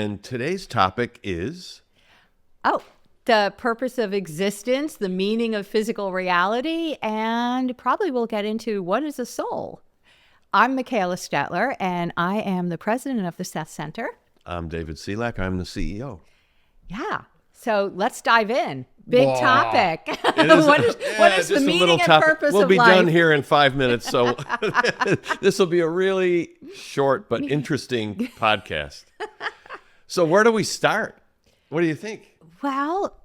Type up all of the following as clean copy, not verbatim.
And today's topic is... Oh, the purpose of existence, the meaning of physical reality, and probably we'll get into what is a soul. I'm Michaela Stetler, and I am the president of the Seth Center. I'm David Selak. I'm the CEO. Yeah. So let's dive in. Big topic. What is the meaning and purpose of life? We'll be done here in 5 minutes, so this will be a really short but interesting podcast. So where do we start? What do you think? Well,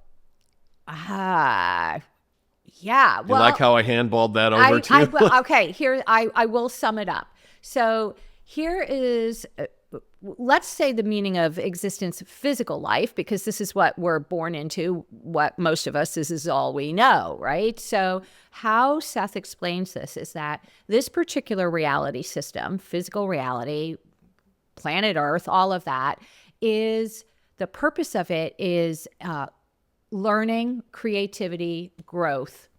yeah. You like how I handballed that over to you? Okay, here, I will sum it up. So here is... let's say the meaning of existence of physical life, because this is what we're born into, what most of us, this is all we know, right? So how Seth explains this is that this particular reality system, physical reality, planet Earth, all of that, is the purpose of it is learning, creativity, growth,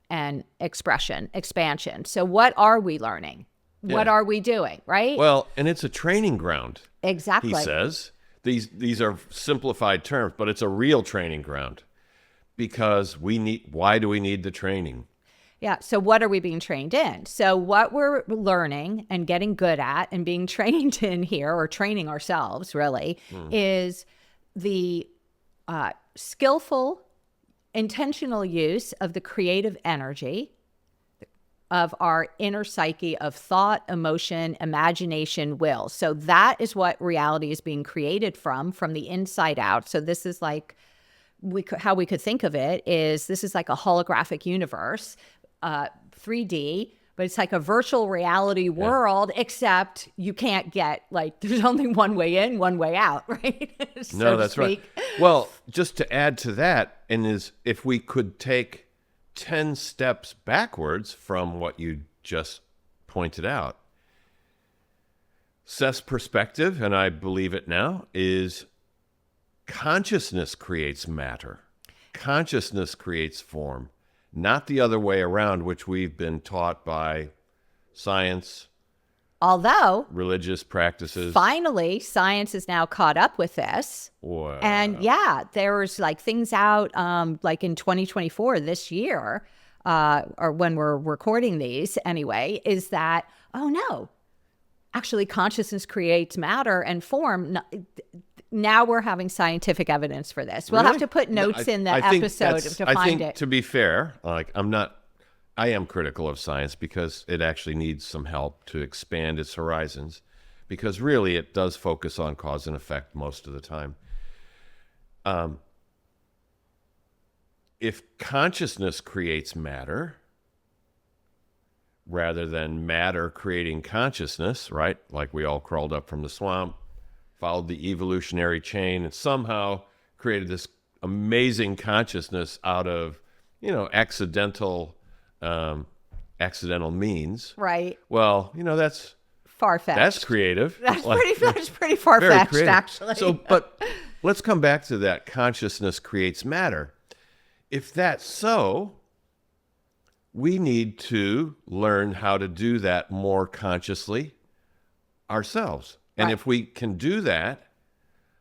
and expansion. So what are we learning? Yeah. What are we doing, right? Well, and it's a training ground. Exactly. He says. These are simplified terms, but it's a real training ground because why do we need the training? Yeah. So what are we being trained in? So what we're learning and getting good at and being trained in here, or training ourselves really, is the skillful, intentional use of the creative energy of our inner psyche of thought, emotion, imagination, will. So that is what reality is being created from the inside out. So this is like, how we could think of it is this is like a holographic universe, 3D, but it's like a virtual reality world, except you can't get, like, there's only one way in, one way out, right? No, that's right. Well, just to add to that, if we could take 10 steps backwards from what you just pointed out. Seth's perspective, and I believe it now, is consciousness creates matter. Consciousness creates form, not the other way around, which we've been taught by science, although religious practices. Finally, science is now caught up with this. Wow. And yeah, there's like things out like in 2024 this year, or when we're recording these anyway, is that, oh no, actually consciousness creates matter and form. Now we're having scientific evidence for this. We'll have to put notes in the episode to find it. To be fair, I am critical of science because it actually needs some help to expand its horizons, because really it does focus on cause and effect most of the time. If consciousness creates matter rather than matter creating consciousness, right? Like we all crawled up from the swamp, followed the evolutionary chain, and somehow created this amazing consciousness out of, accidental means. Right. Well, that's far-fetched. That's creative. That's pretty far-fetched, actually. So, but let's come back to that. Consciousness creates matter. If that's so, we need to learn how to do that more consciously ourselves. And if we can do that,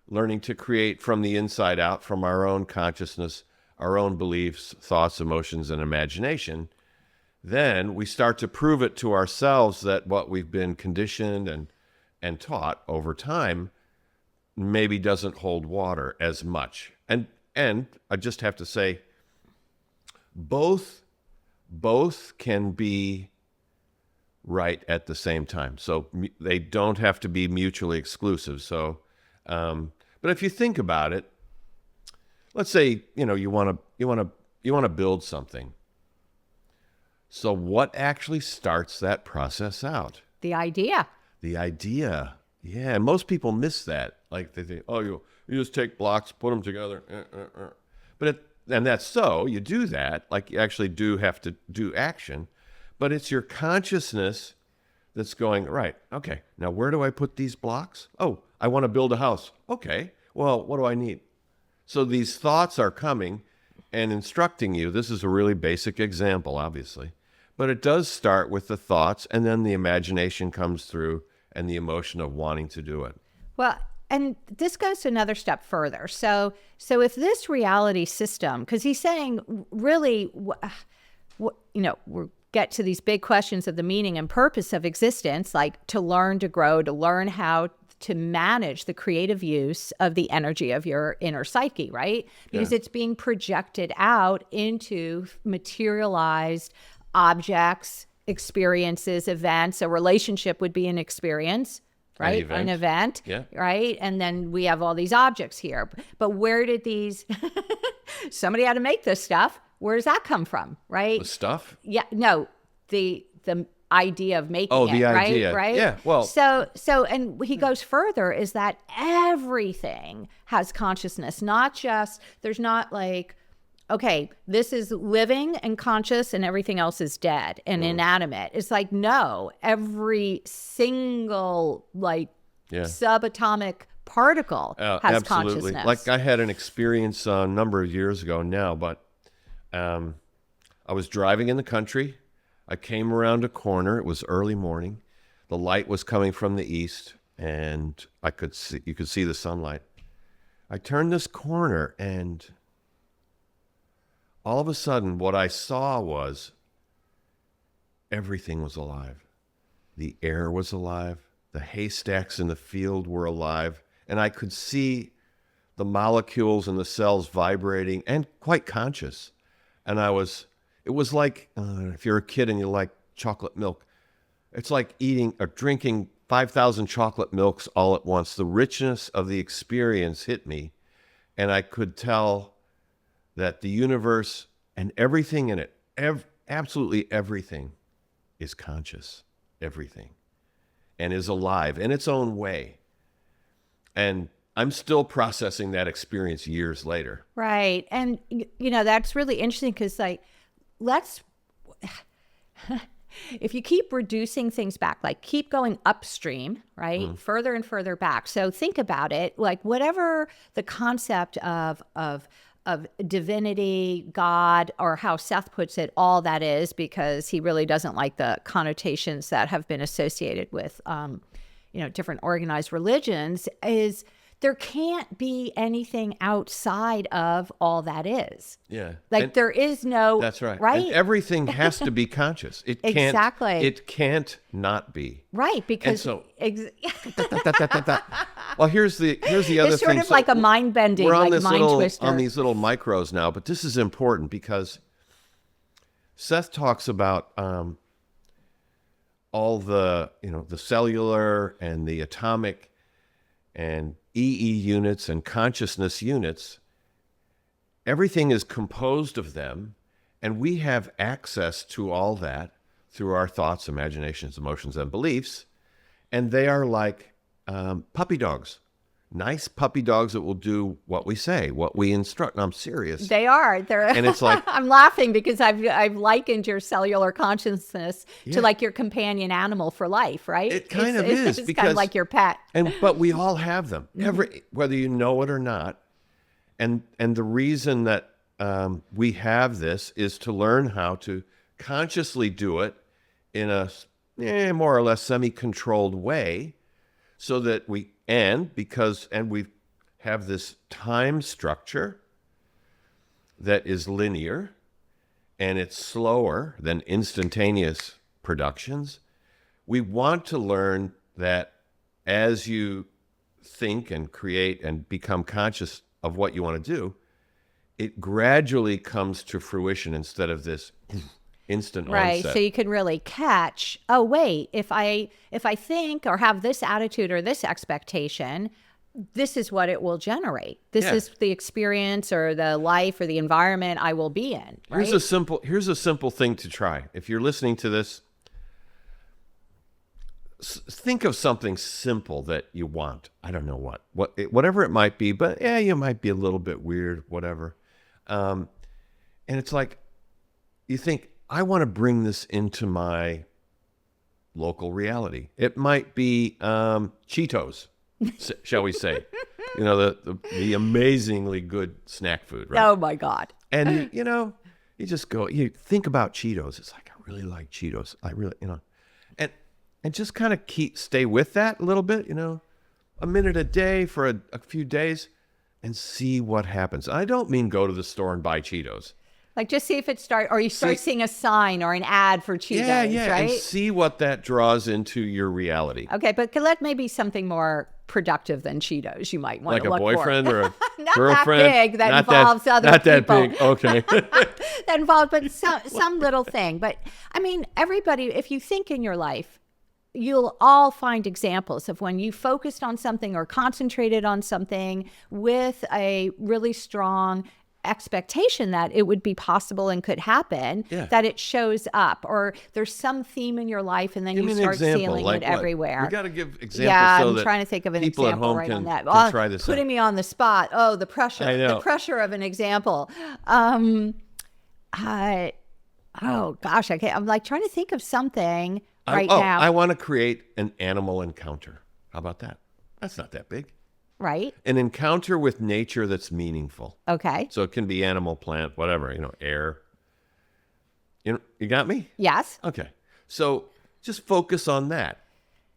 learning to create from the inside out, from our own consciousness, our own beliefs, thoughts, emotions, and imagination, then we start to prove it to ourselves that what we've been conditioned and taught over time maybe doesn't hold water as much. And I just have to say, both can be right at the same time. So they don't have to be mutually exclusive. So, but if you think about it, let's say, you want to build something. So what actually starts that process out? The idea. Yeah. And most people miss that. Like they think, oh, you just take blocks, put them together. And that's so, you do that. Like you actually do have to do action. But it's your consciousness that's going, right, okay, now where do I put these blocks? Oh, I want to build a house. Okay, well, what do I need? So these thoughts are coming and instructing you. This is a really basic example, obviously. But it does start with the thoughts, and then the imagination comes through and the emotion of wanting to do it. Well, and this goes to another step further. So if this reality system, because he's saying really, we'll get to these big questions of the meaning and purpose of existence, like to learn to grow, to learn how to manage the creative use of the energy of your inner psyche, right? Because it's being projected out into materialized objects, experiences, events. A relationship would be an experience, right? An event, right? And then we have all these objects here. But where did these, somebody had to make this stuff. Where does that come from, right? The stuff? Yeah, no, the idea of making it, the idea. right? Yeah, well. So, and he goes further is that everything has consciousness, not just, there's not like, okay, this is living and conscious and everything else is dead and inanimate. It's like, no, every single subatomic particle has absolutely. consciousness. Like I had an experience a number of years ago now, but I was driving in the country. I came around a corner. It was early morning. The light was coming from the east, and you could see the sunlight. I turned this corner, and all of a sudden, what I saw was everything was alive. The air was alive. The haystacks in the field were alive, and I could see the molecules and the cells vibrating and quite conscious. And it was like, if you're a kid and you like chocolate milk, it's like eating or drinking 5,000 chocolate milks all at once. The richness of the experience hit me, and I could tell that the universe and everything in it, absolutely everything is conscious, everything, and is alive in its own way. And I'm still processing that experience years later. Right. And, that's really interesting because, if you keep reducing things back, like keep going upstream, right? Further and further back. So think about it, like whatever the concept of divinity, God, or how Seth puts it, all that is, because he really doesn't like the connotations that have been associated with, different organized religions, is there can't be anything outside of all that is. Yeah. There is no... That's right. Right? And everything has to be conscious. It can't... Exactly. It can't not be. Right, because... And so... Well, here's the other thing. It's sort of like a mind-bending, we're on like mind twister. on these little micros now, but this is important because Seth talks about all the, the cellular and the atomic and EE units and consciousness units. Everything is composed of them, and we have access to all that through our thoughts, imaginations, emotions, and beliefs. And they are like puppy dogs. Nice puppy dogs that will do what we say, what we instruct. And I'm serious. They are. And it's like... I'm laughing because I've likened your cellular consciousness to like your companion animal for life, right? It kind of is. It's because, kind of like your pet. But we all have them, whether you know it or not. And the reason that we have this is to learn how to consciously do it in a more or less semi-controlled way, so that we have this time structure that is linear, and it's slower than instantaneous productions. We want to learn that as you think and create and become conscious of what you want to do, it gradually comes to fruition instead of this instant right. onset. So you can really catch, oh, wait, if I think or have this attitude or this expectation, this is what it will generate. This is the experience or the life or the environment I will be in. Right? Here's a simple thing to try. If you're listening to this, think of something simple that you want. I don't know whatever it might be, but you might be a little bit weird, whatever. And it's like, you think, I want to bring this into my local reality. It might be Cheetos, shall we say? The amazingly good snack food, right? Oh my God. And you just go, you think about Cheetos. It's like, I really like Cheetos. I really, and just kind of stay with that a little bit, a minute a day for a few days and see what happens. I don't mean go to the store and buy Cheetos. Like just see if it or you start seeing a sign or an ad for Cheetos, Yeah, right? and see what that draws into your reality. Okay, but collect maybe something more productive than Cheetos you might want Like to a look boyfriend for. or a Not girlfriend. that big that Not involves other not people. that big. Okay. That involves, but some little thing. But I mean, everybody, if you think in your life, you'll all find examples of when you focused on something or concentrated on something with a really strong expectation that it would be possible and could happen, Yeah. that it shows up, or there's some theme in your life and then Give me you an start example. feeling Like it what? everywhere. We got to give examples Yeah, so I'm that trying to think of an people example at home right can, on that. can try this Putting out. me on the spot. Oh, the pressure. I know. The pressure of an example. Oh gosh, I'm like trying to think of something right now. I want to create an animal encounter. How about that? That's not that big. Right? An encounter with nature that's meaningful. Okay. So it can be animal, plant, whatever, air. You got me? Yes. Okay. So just focus on that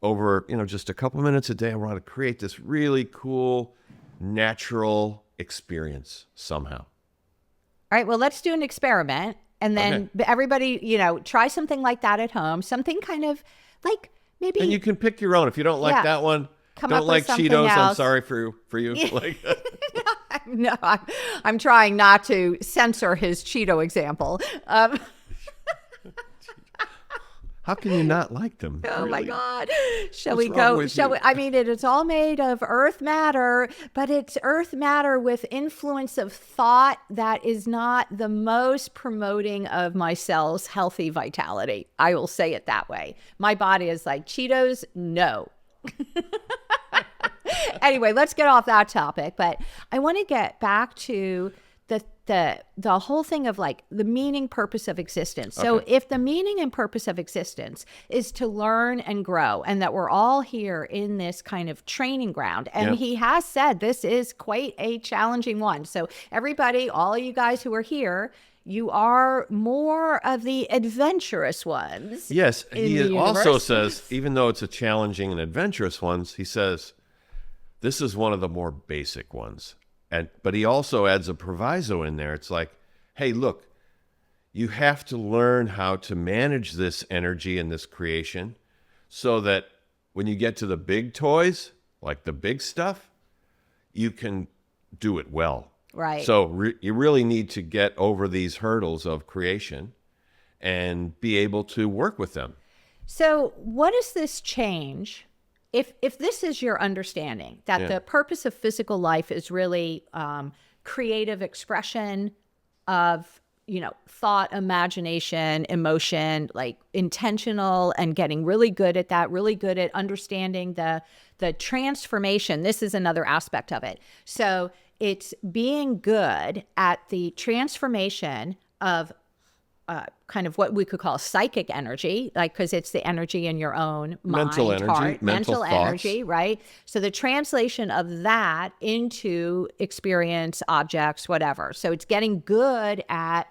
over, just a couple minutes a day. I want to create this really cool, natural experience somehow. All right. Well, let's do an experiment. And then everybody, try something like that at home. Something kind of like maybe. And you can pick your own. If you don't like that one, don't like Cheetos, I'm sorry for you. Like, no, I'm trying not to censor his Cheeto example. how can you not like them? Oh really? my God. Shall What's we wrong go? with Shall you? we? I mean, it's all made of earth matter, but it's earth matter with influence of thought that is not the most promoting of my cell's healthy vitality. I will say it that way. My body is like, Cheetos, no. Anyway, let's get off that topic, but I want to get back to the whole thing of like the meaning, purpose of existence. So if the meaning and purpose of existence is to learn and grow, and that we're all here in this kind of training ground, and he has said this is quite a challenging one. So everybody, all of you guys who are here, you are more of the adventurous ones. Yes, in he the also universe. says, even though it's a challenging and adventurous ones, he says, this is one of the more basic ones. But he also adds a proviso in there. It's like, hey, look, you have to learn how to manage this energy and this creation so that when you get to the big toys, like the big stuff, you can do it well. Right. So you really need to get over these hurdles of creation and be able to work with them. So what does this change? If this is your understanding that the purpose of physical life is really creative expression of, thought, imagination, emotion, like intentional, and getting really good at that, really good at understanding the transformation. This is another aspect of it. So it's being good at the transformation of kind of what we could call psychic energy, like, because it's the energy in your own mind, Mental energy, heart, mental thoughts. energy, right? So the translation of that into experience, objects, whatever. So it's getting good at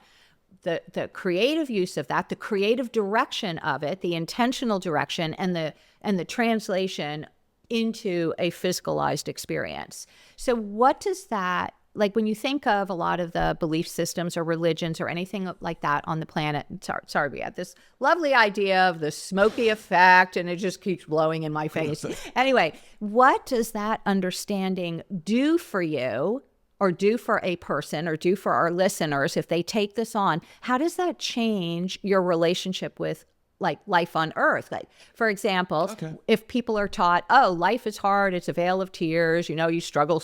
the creative use of that, the creative direction of it, the intentional direction, and the translation into a physicalized experience. So what does that, like when you think of a lot of the belief systems or religions or anything like that on the planet, sorry, we had this lovely idea of the smoky effect and it just keeps blowing in my face. Anyway, what does that understanding do for you, or do for a person, or do for our listeners if they take this on? How does that change your relationship with like life on earth? Like, for example, if people are taught, oh, life is hard, it's a vale of tears, you struggle,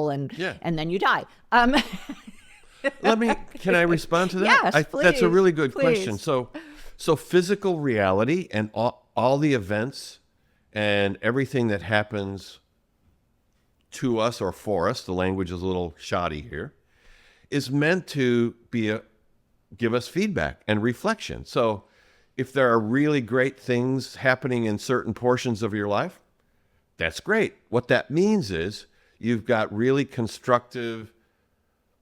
and then you die. Can I respond to that? Yes, please. That's a really good Please. question. So physical reality and all the events and everything that happens to us or for us, the language is a little shoddy here, is meant to give us feedback and reflection. So if there are really great things happening in certain portions of your life, that's great. What that means is you've got really constructive,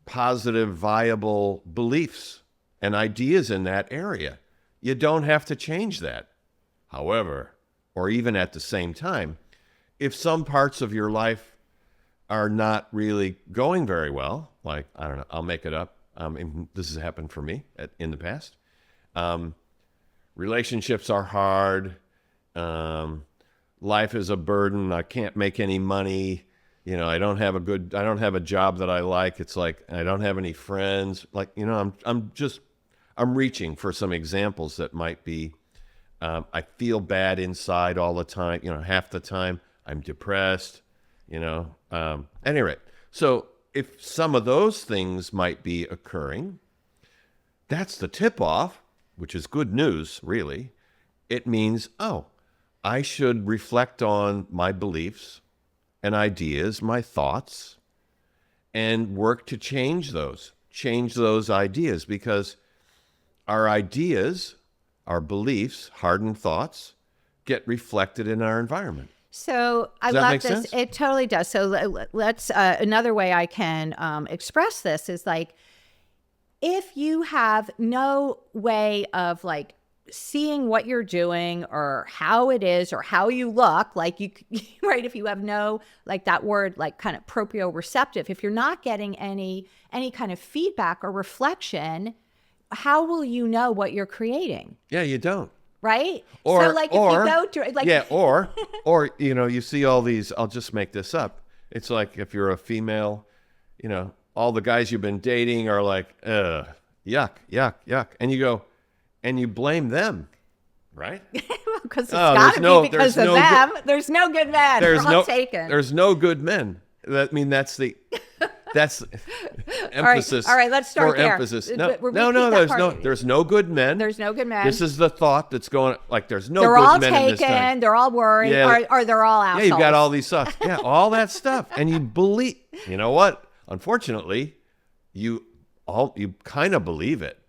positive, viable beliefs and ideas in that area. You don't have to change that. However, or even at the same time, if some parts of your life are not really going very well, like, I don't know, I'll make it up. This has happened for me in the past. Relationships are hard. Life is a burden. I can't make any money. I don't have a job that I like. It's like, I don't have any friends. Like, I'm reaching for some examples that might be, I feel bad inside all the time. Half the time I'm depressed, at any rate. So if some of those things might be occurring, that's the tip off, which is good news, really. It means, I should reflect on my beliefs and ideas, my thoughts, and work to change those ideas, because our ideas, our beliefs, hardened thoughts, get reflected in our environment. So I Does that love make this. sense? It totally does. So let's, another way I can express this is like, if you have no way of like seeing what you're doing or how it is or how you look, like you, right? If you have no, like that word, like kind of proprioceptive, if you're not getting any kind of feedback or reflection, how will you know what you're creating? Yeah, you don't. Right? Or, so like if you go to like, yeah, or you see all these, I'll just make this up. It's like if you're a female, all the guys you've been dating are like, yuck, yuck, yuck. And you go, and you blame them, right? because it's got to be because of them. There's no good men. They're all taken. There's no good men. That's the emphasis. All right, let's start there. Emphasis. There's no good men. There's no good men. This is the thought that's going, like, there's no they're good all men taken, in this time. They're all worried, or they're all assholes. Yeah, you've got all these thoughts. Yeah, all that stuff. And you believe, you know what? Unfortunately, you kind of believe it.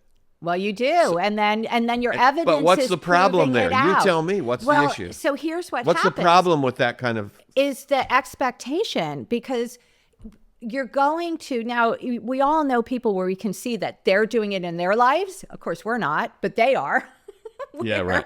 Well, you do, and then your evidence. But what's is the problem there? You tell me. What's the issue? So here's what's the problem with that kind of is the expectation, because you're going to now. We all know people where we can see that they're doing it in their lives. Of course, we're not, but they are. Yeah, right.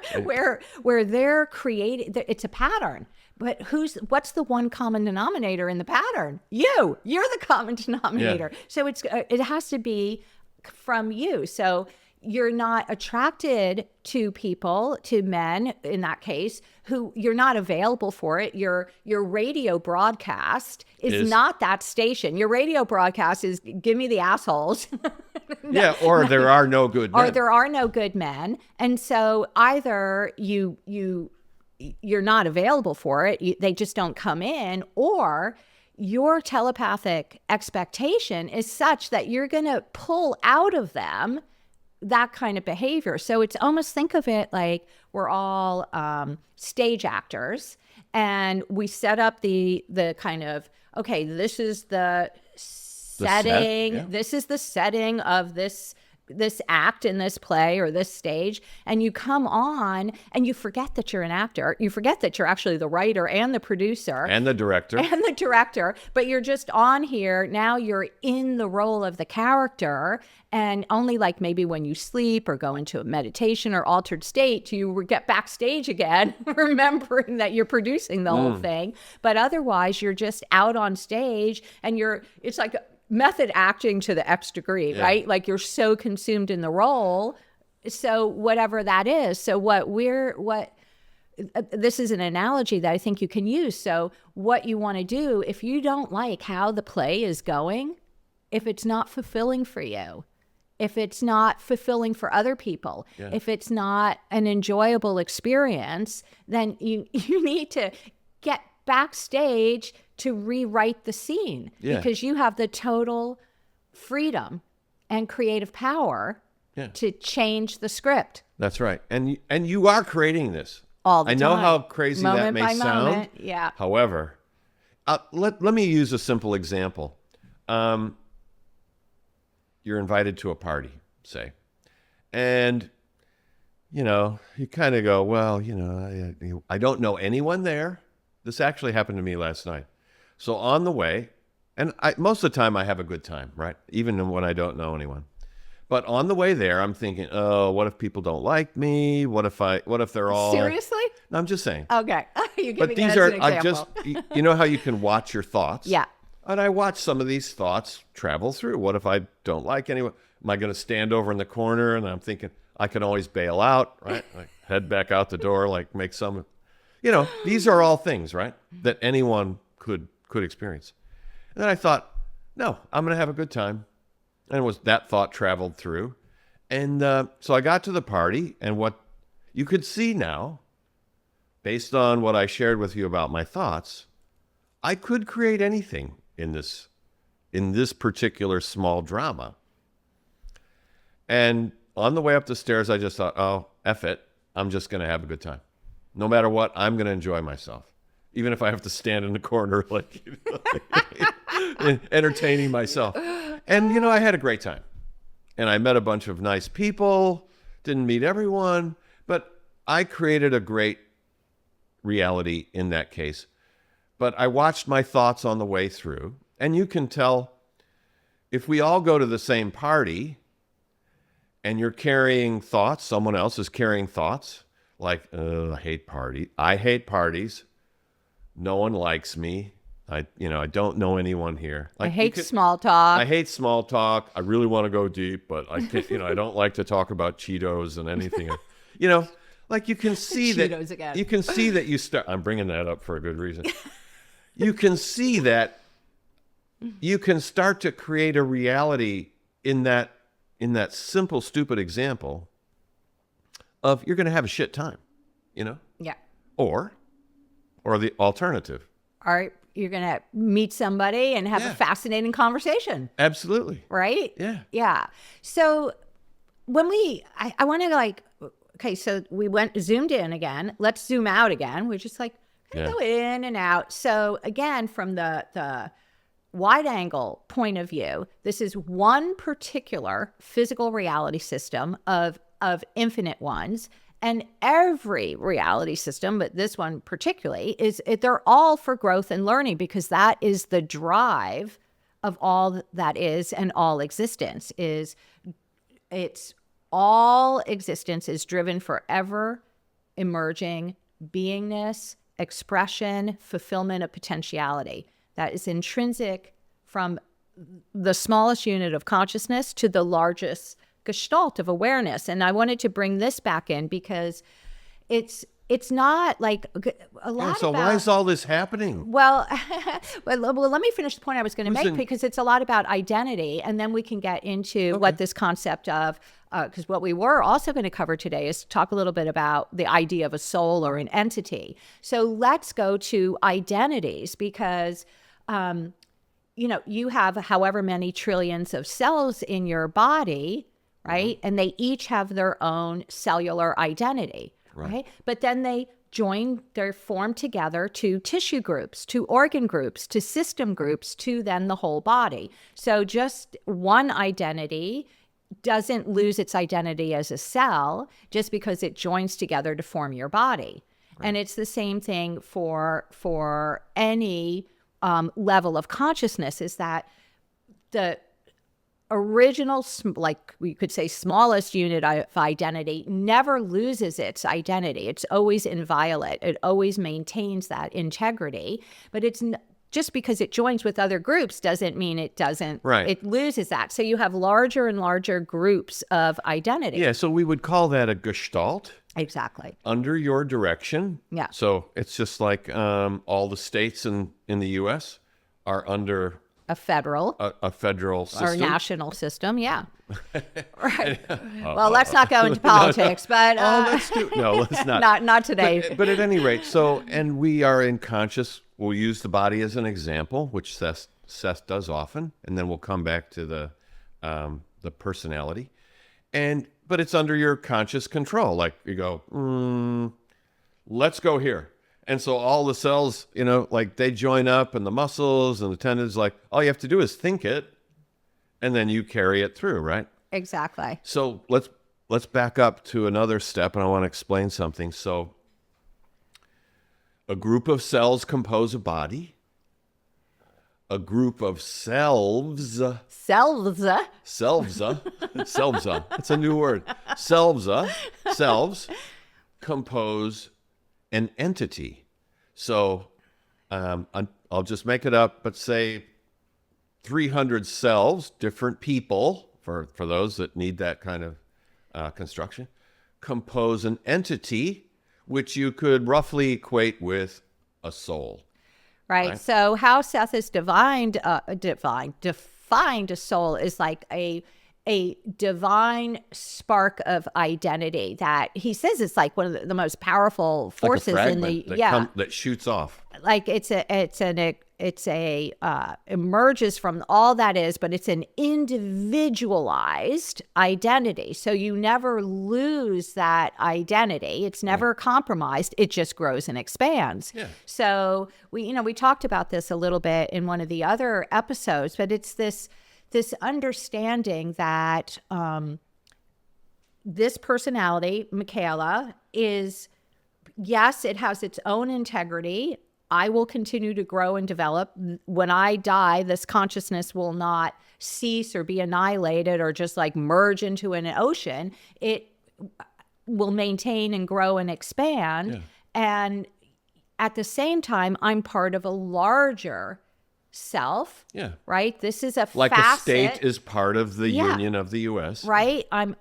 Where they're creating, it's a pattern. But what's the one common denominator in the pattern? You're the common denominator. Yeah. So it has to be from you. So you're not attracted to people, to men in that case, who you're not available for it. Your radio broadcast is not that station. Your radio broadcast is give me the assholes. Yeah, or there are no good men. Or there are no good men. And so either you're not available for it, they just don't come in, or your telepathic expectation is such that you're going to pull out of them that kind of behavior. So it's almost, think of it like we're all stage actors, and we set up the kind of, okay, this is the setting. Yeah. This is the setting of this act in this play or this stage, and you come on and you forget that you're an actor. You forget that you're actually the writer and the producer and the director, but you're just on here. Now you're in the role of the character, and only like maybe when you sleep or go into a meditation or altered state do you get backstage again, remembering that you're producing the whole thing. But otherwise you're just out on stage, and it's like method acting to the X degree, right? Like you're so consumed in the role. So whatever that is. So this is an analogy that I think you can use. So what you want to do, if you don't like how the play is going, if it's not fulfilling for you, if it's not fulfilling for other people, if it's not an enjoyable experience, then you need to get backstage to rewrite the scene, because you have the total freedom and creative power to change the script. That's right. And you are creating this all the time. I know how crazy moment that may sound. Moment. Yeah. However, let me use a simple example. You're invited to a party, say, and you kind of go, well, I don't know anyone there. This actually happened to me last night. So on the way, and most of the time I have a good time, right? Even when I don't know anyone. But on the way there, I'm thinking, oh, what if people don't like me? What if they're all... Seriously? I'm just saying. Okay. You're But giving these us are, an I example. just, you know how you can watch your thoughts? Yeah. And I watch some of these thoughts travel through. What if I don't like anyone? Am I going to stand over in the corner? And I'm thinking, I can always bail out, right? Like head back out the door, like make some, these are all things, right? That anyone could experience. And then I thought, no, I'm going to have a good time. And that thought traveled through. And so I got to the party, and what you could see now, based on what I shared with you about my thoughts, I could create anything in this particular small drama. And on the way up the stairs, I just thought, oh, F it. I'm just going to have a good time. No matter what, I'm going to enjoy myself. Even if I have to stand in the corner, like, entertaining myself. And, I had a great time. And I met a bunch of nice people, didn't meet everyone, but I created a great reality in that case. But I watched my thoughts on the way through, and you can tell if we all go to the same party and you're carrying thoughts, someone else is carrying thoughts like, I hate parties. No one likes me. I don't know anyone here. Like, I hate small talk. I hate small talk. I really want to go deep, but I can't, I don't like to talk about Cheetos and anything. Like you can see Cheetos again. You can see that you start. I'm bringing that up for a good reason. You can see that you can start to create a reality in that simple, stupid example of you're going to have a shit time, Yeah. or the alternative. All right. You're going to meet somebody and have a fascinating conversation. Absolutely. Right? Yeah. Yeah. So when I want to okay, so we zoomed in again. Let's zoom out again. We're just like, go in and out. So again, from the wide angle point of view, this is one particular physical reality system of infinite ones. And every reality system, but this one particularly, they're all for growth and learning, because that is the drive of all that is and all existence. All existence is driven for ever emerging beingness, expression, fulfillment of potentiality. That is intrinsic from the smallest unit of consciousness to the largest gestalt of awareness. And I wanted to bring this back in because it's not like a lot So about, why is all this happening? well, let me finish the point I was going to make, Listen. because it's a lot about identity, and then we can get into what this concept of, because what we were also going to cover today is talk a little bit about the idea of a soul or an entity. So let's go to identities, because you have however many trillions of cells in your body, right? And they each have their own cellular identity, right? But then they're formed together to tissue groups, to organ groups, to system groups, to then the whole body. So just one identity doesn't lose its identity as a cell just because it joins together to form your body. And it's the same thing for any level of consciousness, is that the original, like we could say, smallest unit of identity never loses its identity. It's always inviolate. It always maintains that integrity. But it's just because it joins with other groups doesn't mean it doesn't. Right. It loses that. So you have larger and larger groups of identity. Yeah, so we would call that a gestalt. Exactly. Under your direction. Yeah. So it's just like all the states in the U.S. are under A federal a federal system. or national system. Yeah. Right. Well, let's not go into politics, but let's not. not today. But at any rate, and we are in conscious. We'll use the body as an example, which Seth does often, and then we'll come back to the personality. But it's under your conscious control. Like you go, let's go here. And so all the cells, like they join up, and the muscles and the tendons, like all you have to do is think it, and then you carry it through, right? Exactly. So let's back up to another step, and I want to explain something. So a group of cells compose a body. A group of selves. Selves. It's a new word. Selves compose an entity. So I'll just make it up, but say 300 cells, different people, for those that need that kind of construction, compose an entity which you could roughly equate with a soul. Right. So how Seth has defined a soul is like a divine spark of identity that he says it's like one of the most powerful forces like a in the fragment that shoots off. Like it emerges from all that is, but it's an individualized identity. So you never lose that identity. It's never compromised. It just grows and expands. Yeah. So we talked about this a little bit in one of the other episodes, but it's this understanding that this personality, Michaela, is, yes, it has its own integrity. I will continue to grow and develop. When I die, this consciousness will not cease or be annihilated or just like merge into an ocean. It will maintain and grow and expand. Yeah. And at the same time, I'm part of a larger self. Yeah. Right? This is a Like facet. a state is part of the Union of the U.S. Right? I'm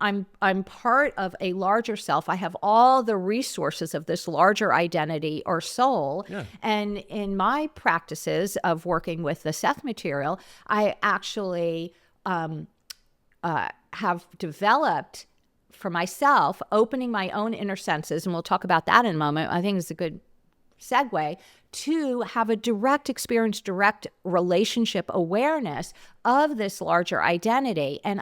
part of a larger self. I have all the resources of this larger identity or soul. Yeah. And in my practices of working with the Seth material, I actually have developed for myself, opening my own inner senses, and we'll talk about that in a moment. I think it's a good segue to have a direct experience, direct relationship awareness of this larger identity. And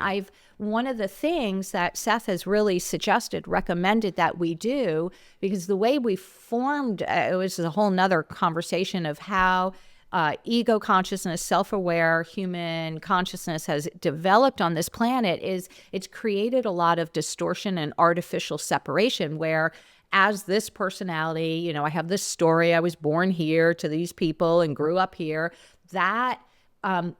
one of the things that Seth has really suggested, recommended that we do, because the way we formed, it was a whole nother conversation of how ego consciousness, self-aware human consciousness has developed on this planet, is it's created a lot of distortion and artificial separation where as this personality, I have this story, I was born here to these people and grew up here, that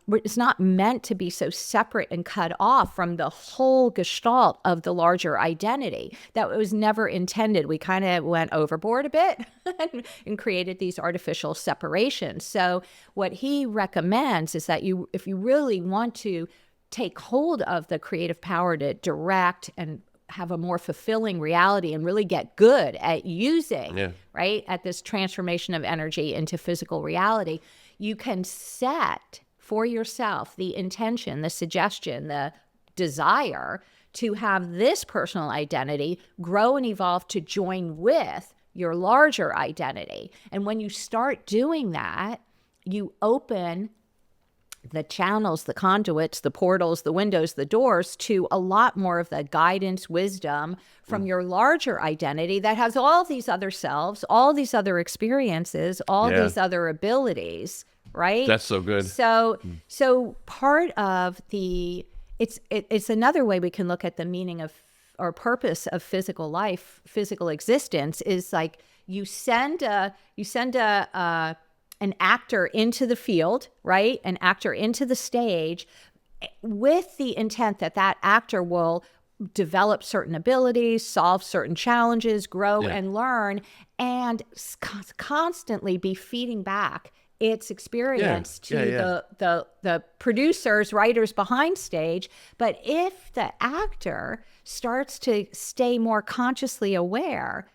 it's not meant to be so separate and cut off from the whole gestalt of the larger identity. That was never intended. We kind of went overboard a bit and created these artificial separations. So what he recommends is that if you really want to take hold of the creative power to direct and have a more fulfilling reality and really get good at using, right, at this transformation of energy into physical reality, you can set for yourself the intention, the suggestion, the desire to have this personal identity grow and evolve to join with your larger identity. And when you start doing that, you open the channels, the conduits, the portals, the windows, the doors to a lot more of the guidance, wisdom from your larger identity that has all these other selves, all these other experiences, all these other abilities, right? That's so good. So part of it's another way we can look at the meaning of or purpose of physical life, physical existence is like you send an actor into the field, right? An actor into the stage with the intent that that actor will develop certain abilities, solve certain challenges, grow and learn, and constantly be feeding back its experience to the producers, writers behind stage. But if the actor starts to stay more consciously aware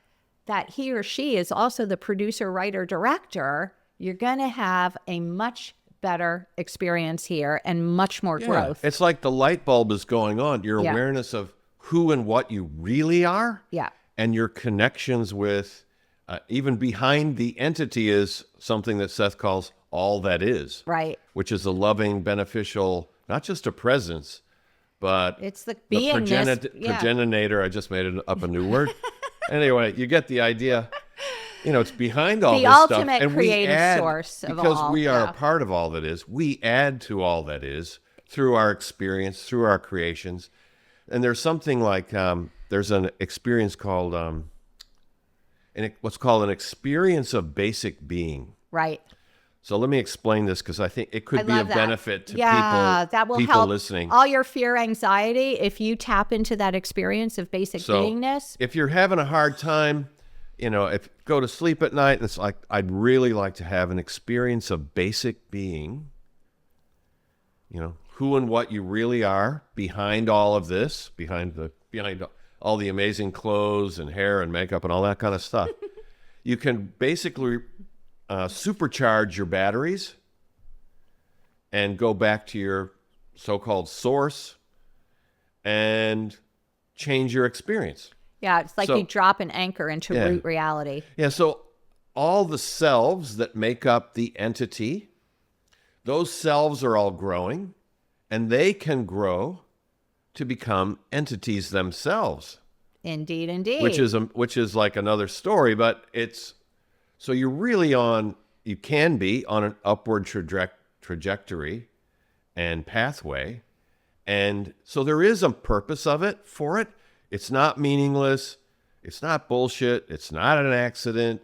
that he or she is also the producer, writer, director, you're going to have a much better experience here and much more growth. It's like the light bulb is going on. Your awareness of who and what you really are. Yeah. And your connections with, even behind the entity is something that Seth calls all that is. Right. Which is a loving, beneficial, not just a presence, but it's the beingness. Progeninator. I just made up a new word. Anyway, you get the idea. It's behind all the this stuff. ultimate And creative source of all. Because we are a part of all that is, we add to all that is through our experience, through our creations. And there's something like, there's an experience called, what's called an experience of basic being. Right. So let me explain this because I think it could be of benefit to that will people help listening. All your fear, anxiety, if you tap into that experience of basic beingness. If you're having a hard time, if go to sleep at night and it's like, I'd really like to have an experience of basic being, who and what you really are behind all of this, behind all the amazing clothes and hair and makeup and all that kind of stuff. You can basically supercharge your batteries and go back to your so-called source and change your experience. Yeah, it's like you drop an anchor into root reality. Yeah, so all the selves that make up the entity, those selves are all growing, and they can grow to become entities themselves. Indeed, indeed. Which is like another story, but so you're really you can be on an upward trajectory and pathway. And so there is a purpose for it. It's not meaningless. It's not bullshit. It's not an accident.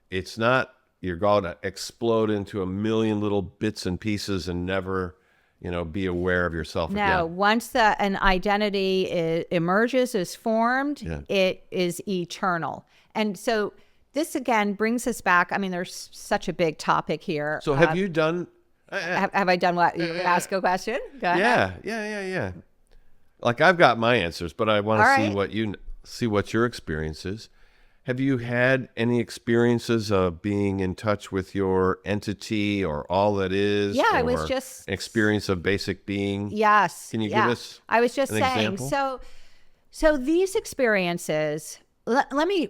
It's not you're going to explode into a million little bits and pieces and never, be aware of yourself again. No, once an identity emerges, is formed, it is eternal. And so this again brings us back. I mean, there's such a big topic here. So have you done... have I done what? You ask a question? Go ahead. Yeah. Like I've got my answers, but I want to see what your experience is. Have you had any experiences of being in touch with your entity or all that is? Yeah, I was just an experience of basic being. Yes. Can you give us? I was just saying. Example? So these experiences. Let me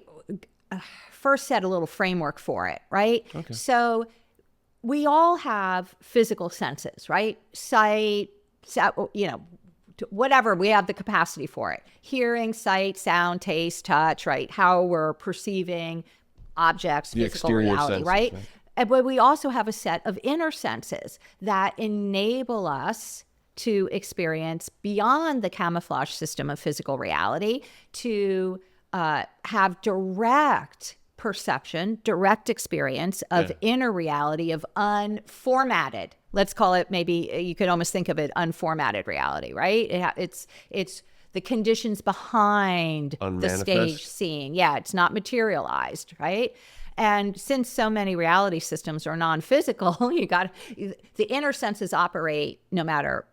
first set a little framework for it, right? Okay. So we all have physical senses, right? Sight, whatever, we have the capacity for it. Hearing, sight, sound, taste, touch, right? How we're perceiving objects, the physical reality, senses, right? But we also have a set of inner senses that enable us to experience beyond the camouflage system of physical reality, to have direct perception, direct experience of inner reality, of unformatted. Let's call it, maybe you could almost think of it unformatted reality, right? It's the conditions behind the stage scene. Yeah, it's not materialized, right? And since so many reality systems are non-physical, the inner senses operate no matter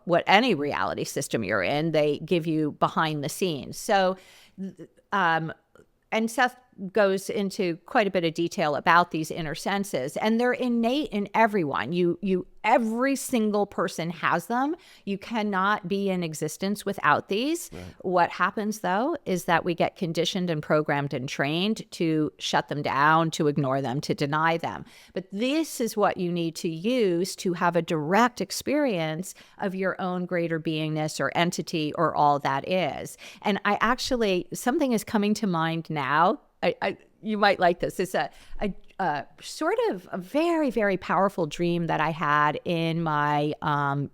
what any reality system you're in. They give you behind the scenes. So, and Seth goes into quite a bit of detail about these inner senses, and they're innate in everyone. Every single person has them. You cannot be in existence without these. Right. What happens, though, is that we get conditioned and programmed and trained to shut them down, to ignore them, to deny them. But this is what you need to use to have a direct experience of your own greater beingness or entity or all that is. And something is coming to mind now. You might like this. It's a sort of a very, very powerful dream that I had in my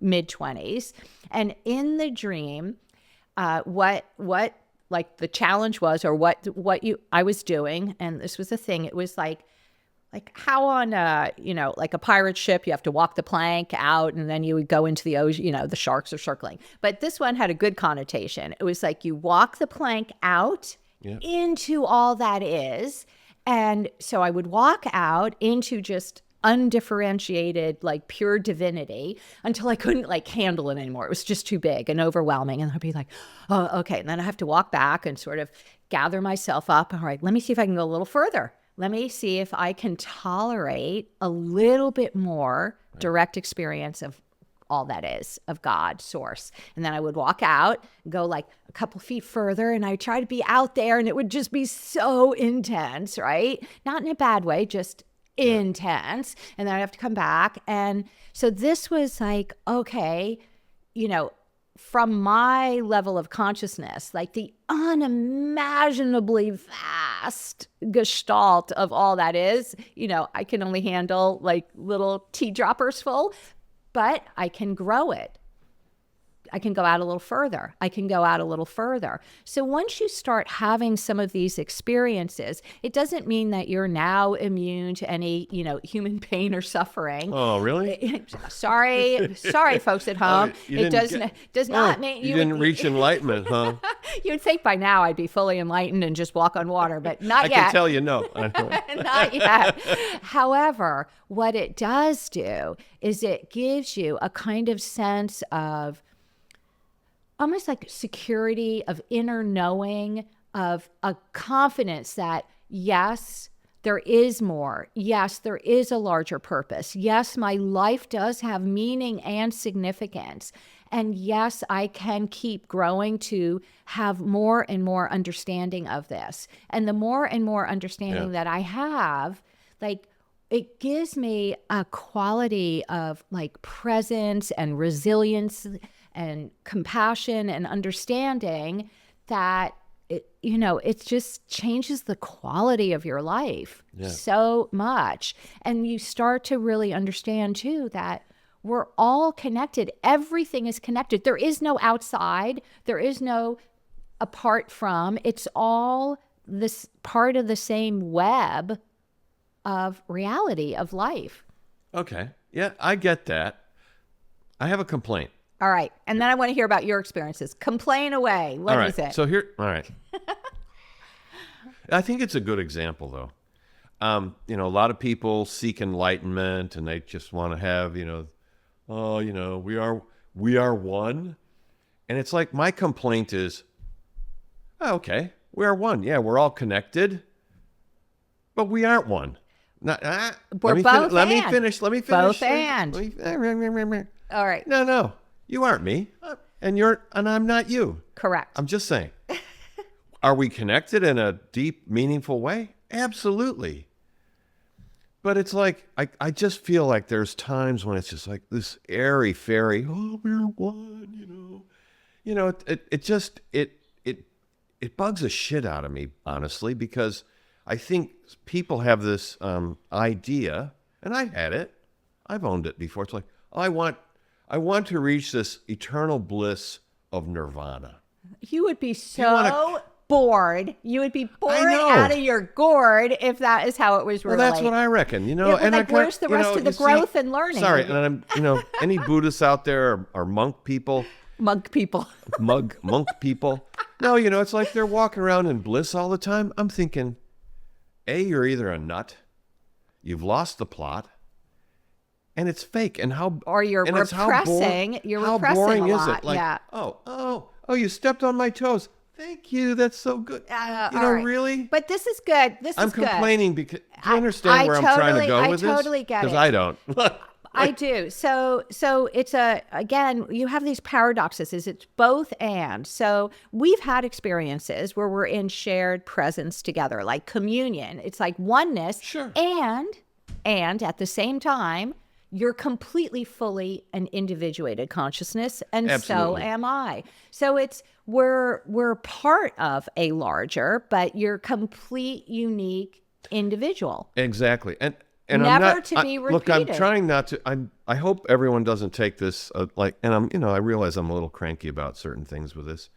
mid-20s. And in the dream, what like the challenge was, or I was doing, and this was the thing, it was like how on like a pirate ship, you have to walk the plank out and then you would go into the ocean, the sharks are circling. But this one had a good connotation. It was like you walk the plank out into all that is. And so I would walk out into just undifferentiated, like pure divinity, until I couldn't handle it anymore. It was just too big and overwhelming. And I'd be like, oh, okay. And then I have to walk back and sort of gather myself up. All right, let me see if I can go a little further. Let me see if I can tolerate a little bit more direct experience of all that is, of God, source. And then I would walk out, go like a couple feet further, and I try to be out there, and it would just be so intense, right? Not in a bad way, just intense. And then I have to come back. And so this was like, okay, from my level of consciousness, like the unimaginably vast gestalt of all that is, I can only handle like little tea droppers full, but I can grow it. I can go out a little further. I can go out a little further. So once you start having some of these experiences, it doesn't mean that you're now immune to any, human pain or suffering. Oh, really? Sorry, folks at home. You It does not mean you didn't reach enlightenment, huh? You'd think by now I'd be fully enlightened and just walk on water, but not I yet. can tell you no. Not yet. However, what it does do is it gives you a kind of sense of almost like security, of inner knowing, of a confidence that, yes, there is more. Yes, there is a larger purpose. Yes, my life does have meaning and significance. And yes, I can keep growing to have more and more understanding of this. And the more and more understanding that I have, like, it gives me a quality of like presence and resilience and compassion and understanding that it just changes the quality of your life so much. And you start to really understand too that we're all connected. Everything is connected. There is no outside. There is no apart from. It's all this part of the same web of reality, of life. Okay. Yeah, I get that. I have a complaint. All right. And then I want to hear about your experiences. Complain away. What is it? So here, all right. I think it's a good example, though. A lot of people seek enlightenment and they just want to have, we are one. And it's like, my complaint is, okay, we are one. Yeah, we're all connected, but we aren't one. We're both Let me finish. Both and. All right. No, you aren't me, and I'm not you. Correct. I'm just saying. Are we connected in a deep, meaningful way? Absolutely. But it's like, I just feel like there's times when it's just like this airy-fairy, oh, we're one, it bugs the shit out of me, honestly, because I think people have this idea, and I had it. I've owned it before. It's like, I want to reach this eternal bliss of nirvana. You would be so bored. You would be bored out of your gourd if that is how it was really. Well, that's what I reckon. Where's the rest of the growth and learning? Sorry, and I'm, any Buddhists out there or monk people? Monk people. Monk people. No, it's like they're walking around in bliss all the time. I'm thinking, A, you're either a nut, you've lost the plot, and it's fake. Or you're repressing. How boring is it? Like, oh, you stepped on my toes. Thank you. That's so good. Right. Really? But this is good. I'm complaining because do you understand where I'm trying to go with this? I totally get it. Because I don't. I do. So it's again, you have these paradoxes. It's both and. So we've had experiences where we're in shared presence together, like communion. It's like oneness. Sure. And at the same time, you're completely fully an individuated consciousness, and Absolutely. So am I. So it's we're part of a larger, but you're complete, unique individual. Exactly. And never I'm not, to be repeated. Look, I'm trying not to. I hope everyone doesn't take this and I realize I'm a little cranky about certain things with this,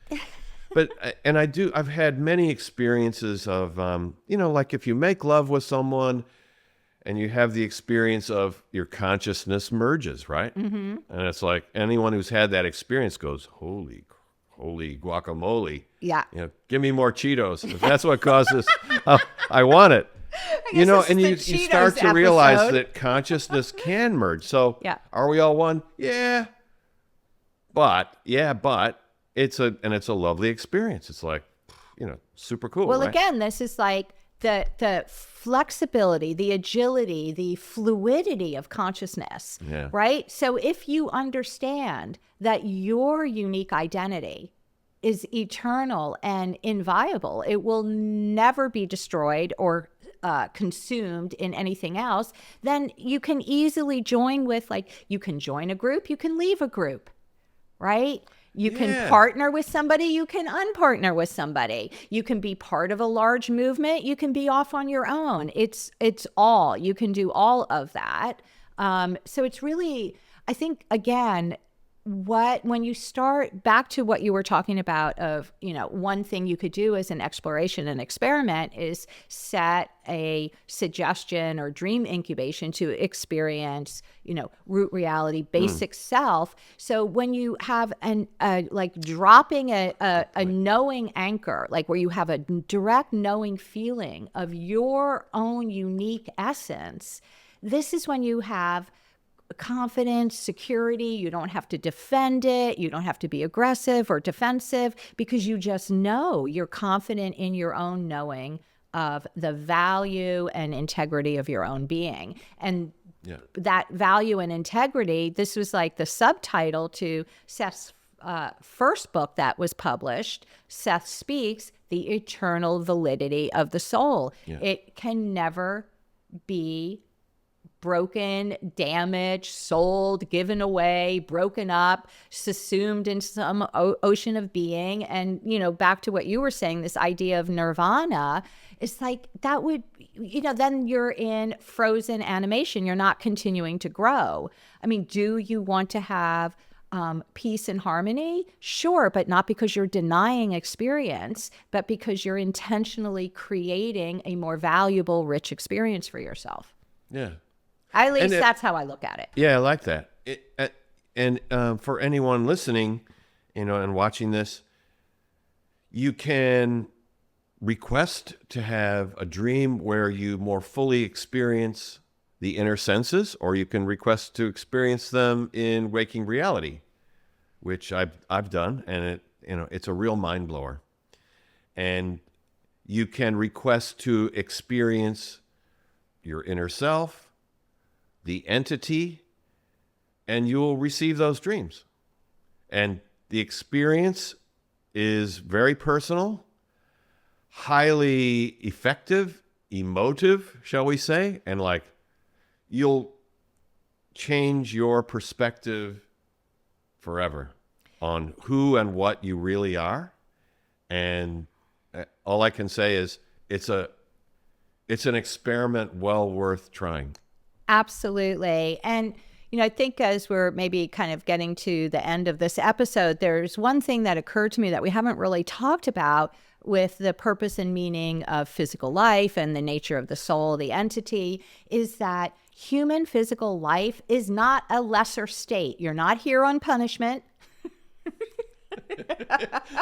but I've had many experiences of like if you make love with someone. And you have the experience of your consciousness merges, right? Mm-hmm. And it's like anyone who's had that experience goes, holy guacamole. Yeah. Give me more Cheetos. If that's what causes, I want it. And you start to realize that consciousness can merge. So Are we all one? Yeah. But it's a lovely experience. It's like, super cool. Well, right? again, this is like, the flexibility, the agility, the fluidity of consciousness, right? So if you understand that your unique identity is eternal and inviolable, it will never be destroyed or consumed in anything else, then you can easily join with, you can join a group, you can leave a group, right? You can partner with somebody, you can unpartner with somebody. You can be part of a large movement, you can be off on your own. It's all, you can do all of that. So it's really, I think, again, when you start back to what you were talking about of, one thing you could do as an exploration and experiment is set a suggestion or dream incubation to experience, root reality, basic self. So when you have like dropping a knowing anchor, like where you have a direct knowing feeling of your own unique essence, this is when you have confidence, security. You don't have to defend it. You don't have to be aggressive or defensive because you just know you're confident in your own knowing of the value and integrity of your own being. And that value and integrity, this was like the subtitle to Seth's first book that was published, Seth Speaks, The Eternal Validity of the Soul. Yeah. It can never be broken, damaged, sold, given away, broken up, subsumed in some ocean of being. And, back to what you were saying, this idea of nirvana, it's like that would, then you're in frozen animation. You're not continuing to grow. I mean, do you want to have peace and harmony? Sure, but not because you're denying experience, but because you're intentionally creating a more valuable, rich experience for yourself. Yeah. At least that's how I look at it. Yeah, I like that. And for anyone listening, and watching this, you can request to have a dream where you more fully experience the inner senses, or you can request to experience them in waking reality, which I've done, and it's a real mind blower. And you can request to experience your inner self, the entity, and you'll receive those dreams. And the experience is very personal, highly effective, emotive, shall we say, and like you'll change your perspective forever on who and what you really are. And all I can say is it's an experiment well worth trying. Absolutely. And, I think as we're maybe kind of getting to the end of this episode, there's one thing that occurred to me that we haven't really talked about with the purpose and meaning of physical life and the nature of the soul, the entity, is that human physical life is not a lesser state. You're not here on punishment.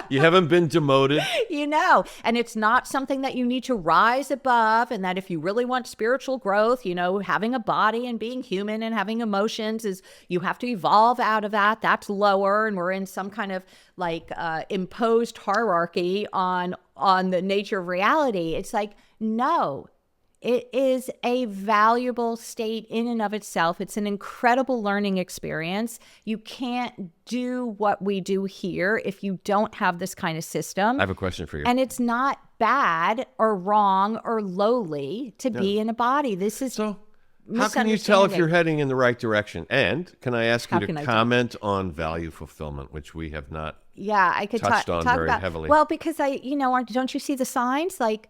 You haven't been demoted. And it's not something that you need to rise above. And that if you really want spiritual growth, having a body and being human and having emotions is you have to evolve out of that. That's lower. And we're in some kind of like imposed hierarchy on the nature of reality. It's like, no. It is a valuable state in and of itself. It's an incredible learning experience. You can't do what we do here if you don't have this kind of system. I have a question for you. And it's not bad or wrong or lowly to be in a body. This is so. How can you tell if you're heading in the right direction? And can I ask you to comment on value fulfillment, which we have not I could touched on talk very about, heavily? Well, because don't you see the signs? Like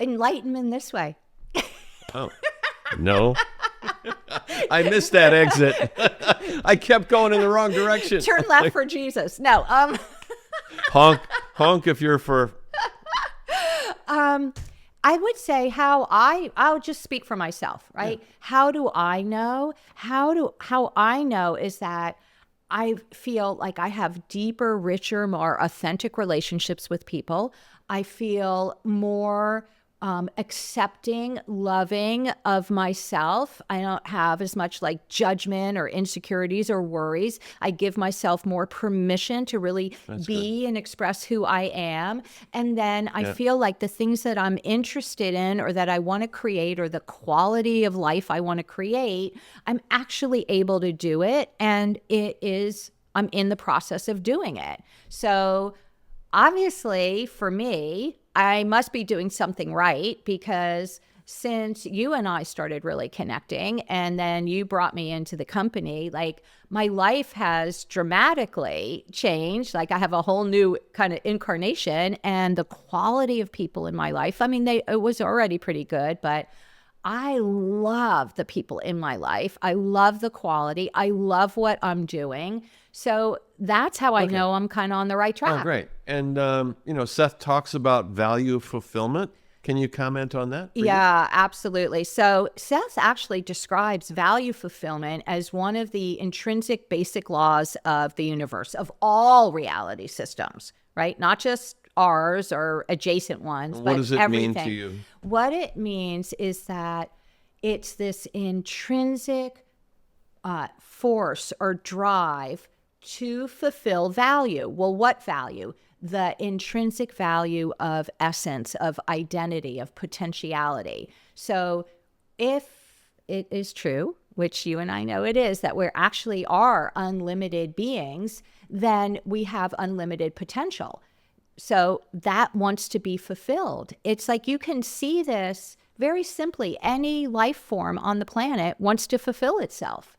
enlightenment this way. Oh, no. I missed that exit. I kept going in the wrong direction. Turn left for Jesus. No. Honk if you're for. I would say I'll just speak for myself, right? Yeah. How do I know? How I know is that I feel like I have deeper, richer, more authentic relationships with people. I feel more accepting, loving of myself. I don't have as much like judgment or insecurities or worries. I give myself more permission to really be and express who I am. And then I feel like the things that I'm interested in or that I want to create or the quality of life I want to create, I'm actually able to do it. And I'm in the process of doing it. So obviously for me, I must be doing something right because since you and I started really connecting and then you brought me into the company, like my life has dramatically changed. Like I have a whole new kind of incarnation and the quality of people in my life. I mean, it was already pretty good, but I love the people in my life. I love the quality. I love what I'm doing. So that's how I know I'm kind of on the right track. Oh, great. And, Seth talks about value fulfillment. Can you comment on that? Yeah, absolutely. So Seth actually describes value fulfillment as one of the intrinsic basic laws of the universe, of all reality systems, right? Not just ours or adjacent ones, What but does it everything. mean to you? What it means is that it's this intrinsic force or drive to fulfill value. Well, what value? The intrinsic value of essence, of identity, of potentiality. So if it is true, which you and I know it is, that we actually are unlimited beings, then we have unlimited potential. So that wants to be fulfilled. It's like you can see this very simply. Any life form on the planet wants to fulfill itself.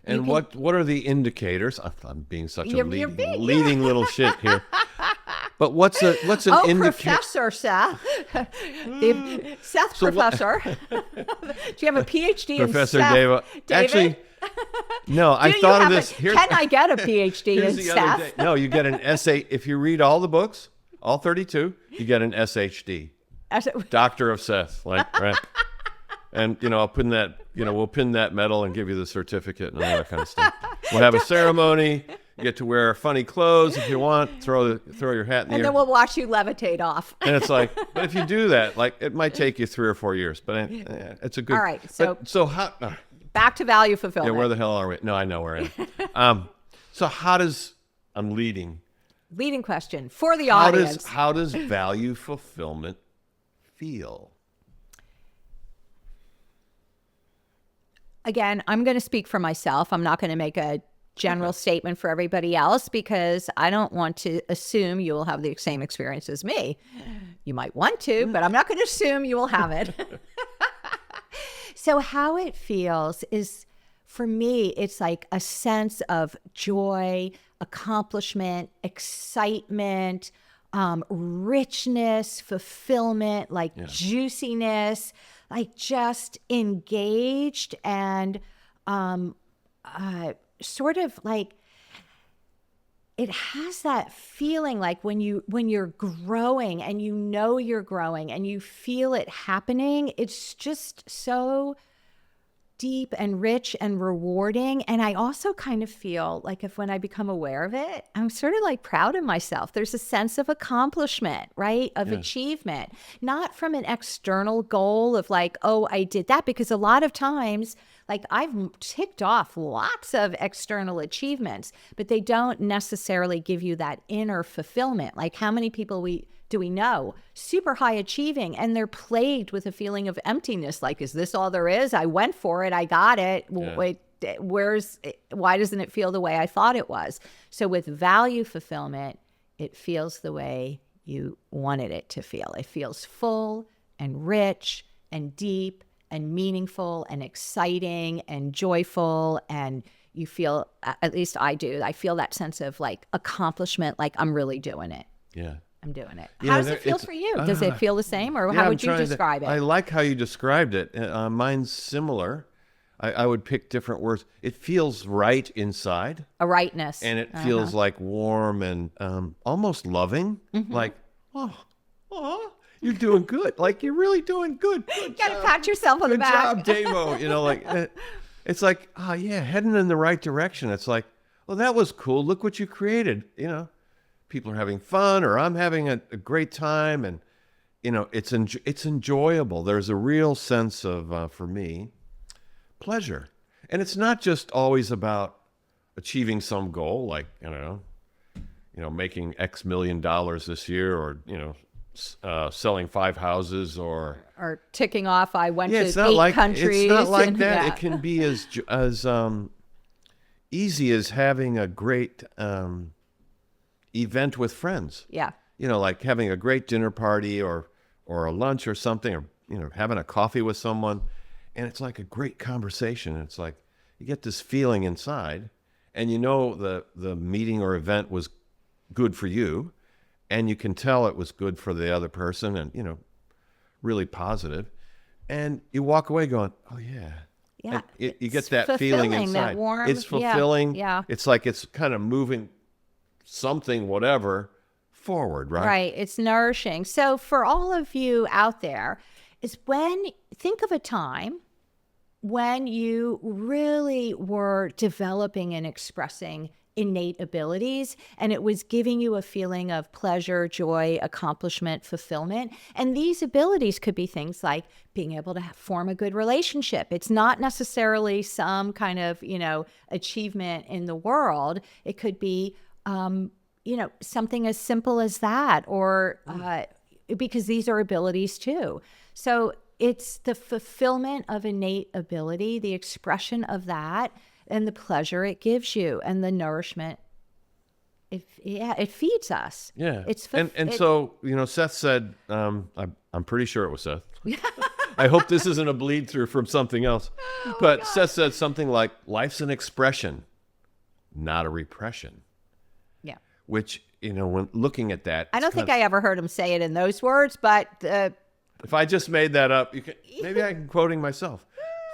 And what are the indicators? I'm being such a You're leading little shit here. But what's an indicator? Professor Seth. Seth Professor. Do you have a PhD Professor in Seth? David? Actually, no, I thought of this. Can I get a PhD in Seth? No, you get an SA. If you read all the books, all 32, you get an SHD. Doctor of Seth. Right? And, I'll pin that, we'll pin that medal and give you the certificate and all that kind of stuff. We'll have a ceremony. You get to wear funny clothes if you want. Throw your hat in the air. And then we'll watch you levitate off. And it's like, but if you do that, it might take you 3 or 4 years. But it's a good. All right. So how? Back to value fulfillment. Yeah, where the hell are we? No, I know where I am. So how does I'm leading? Leading question for the audience. How does value fulfillment feel? Again, I'm going to speak for myself. I'm not going to make a general statement for everybody else because I don't want to assume you will have the same experience as me. You might want to, but I'm not going to assume you will have it. So how it feels is, for me, it's like a sense of joy, accomplishment, excitement, richness, fulfillment, juiciness, like just engaged and sort of like it has that feeling like when you're growing and you're growing and you feel it happening, it's just so deep and rich and rewarding. And I also kind of feel like when I become aware of it, I'm sort of like proud of myself. There's a sense of accomplishment, right? Of achievement, not from an external goal of like, oh, I did that. Because a lot of times, like I've ticked off lots of external achievements, but they don't necessarily give you that inner fulfillment. Like how many people do we know super high achieving and they're plagued with a feeling of emptiness? Like, is this all there is? I went for it. I got it. Yeah. Wait, why doesn't it feel the way I thought it was? So with value fulfillment, it feels the way you wanted it to feel. It feels full and rich and deep and meaningful and exciting and joyful. And you feel, at least I do, I feel that sense of like accomplishment, like I'm really doing it. Yeah. I'm doing it. How does it feel for you? Does it feel the same, or how would you describe it? I like how you described it. Mine's similar. I would pick different words. It feels right inside. A rightness. And it feels like warm and almost loving. Mm-hmm. Like, oh, you're doing good. Like, you're really doing good. You got to pat yourself on the back. Good job, Davo. It's like, oh, yeah, heading in the right direction. It's like, well, that was cool. Look what you created, People are having fun, or I'm having a great time, and it's enjoyable. There's a real sense of, for me, pleasure, and it's not just always about achieving some goal, like making X million dollars this year, or selling 5 houses, or ticking off. I went to 8 countries. It's not like that. Yeah. It can be as easy as having a great event with friends. Yeah. Like having a great dinner party or a lunch or something, or having a coffee with someone, and it's like a great conversation. It's like you get this feeling inside, and the meeting or event was good for you, and you can tell it was good for the other person, and really positive, and you walk away going, oh yeah. Yeah. And you get It's that feeling fulfilling, inside. that warm. It's fulfilling. Yeah. It's like it's kind of moving something, whatever, forward, right? Right. It's nourishing. So for all of you out there, is when think of a time when you really were developing and expressing innate abilities and it was giving you a feeling of pleasure, joy, accomplishment, fulfillment. And these abilities could be things like being able to form a good relationship. It's not necessarily some kind of, achievement in the world. It could be, something as simple as that, or because these are abilities too. So it's the fulfillment of innate ability, the expression of that, and the pleasure it gives you, and the nourishment. It feeds us. Yeah. It's so Seth said, I'm pretty sure it was Seth. I hope this isn't a bleed through from something else. But Seth said something like, life's an expression, not a repression. Yeah. Which, when looking at that, I don't think I ever heard him say it in those words, but if I just made that up, maybe I'm quoting myself.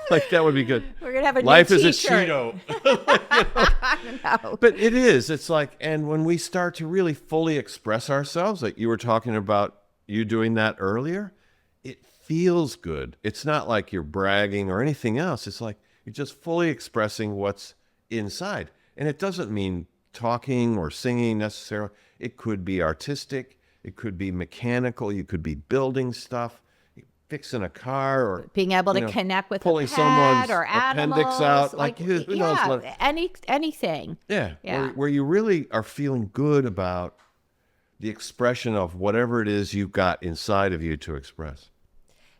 Like, that would be good. We're going to have a life new is a t-shirt. Cheeto. I know. But it is. It's like, and when we start to really fully express ourselves, like you were talking about you doing that earlier, it feels good. It's not like you're bragging or anything else. It's like you're just fully expressing what's inside. And it doesn't mean talking or singing necessarily. It could be artistic. It could be mechanical. You could be building stuff, fixing a car, or being able to connect with pulling a pet someone's or animals, appendix out. Like who knows what? Anything. Yeah. Yeah. Where you really are feeling good about the expression of whatever it is you've got inside of you to express.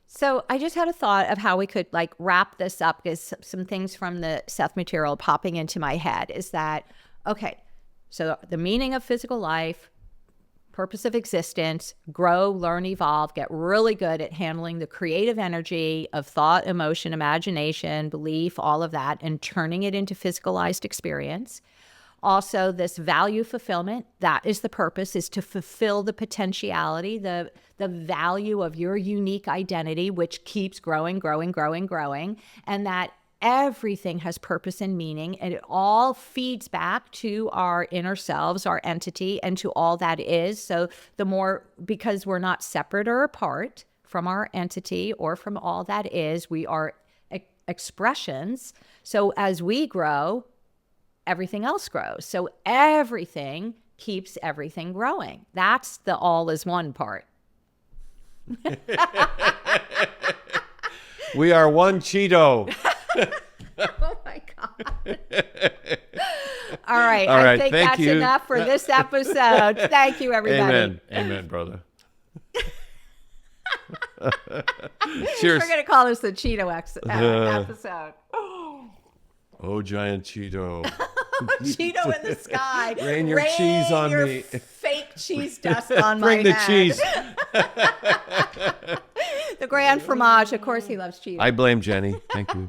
So I just had a thought of how we could wrap this up, because some things from the Seth material popping into my head is that, okay, so the meaning of physical life, purpose of existence, grow, learn, evolve, get really good at handling the creative energy of thought, emotion, imagination, belief, all of that, and turning it into physicalized experience. Also, this value fulfillment, that is the purpose, is to fulfill the potentiality, the value of your unique identity, which keeps growing, growing, growing, growing, and that everything has purpose and meaning, and it all feeds back to our inner selves, our entity, and to all that is. So the more, because we're not separate or apart from our entity or from all that is, we are expressions. So as we grow, everything else grows. So everything keeps everything growing. That's the all is one part. We are one Cheeto. Oh my God. All right. All right. I think Thank that's you. enough for this episode. Thank you, everybody. Amen. Amen, brother. Cheers. We're going to call this the Cheeto episode. Oh, giant Cheeto. Cheeto in the sky. Rain your cheese on your me. Fake cheese dust on my Bring the head. cheese. The Grand Fromage. Of course, he loves cheese. I blame Jenny. Thank you.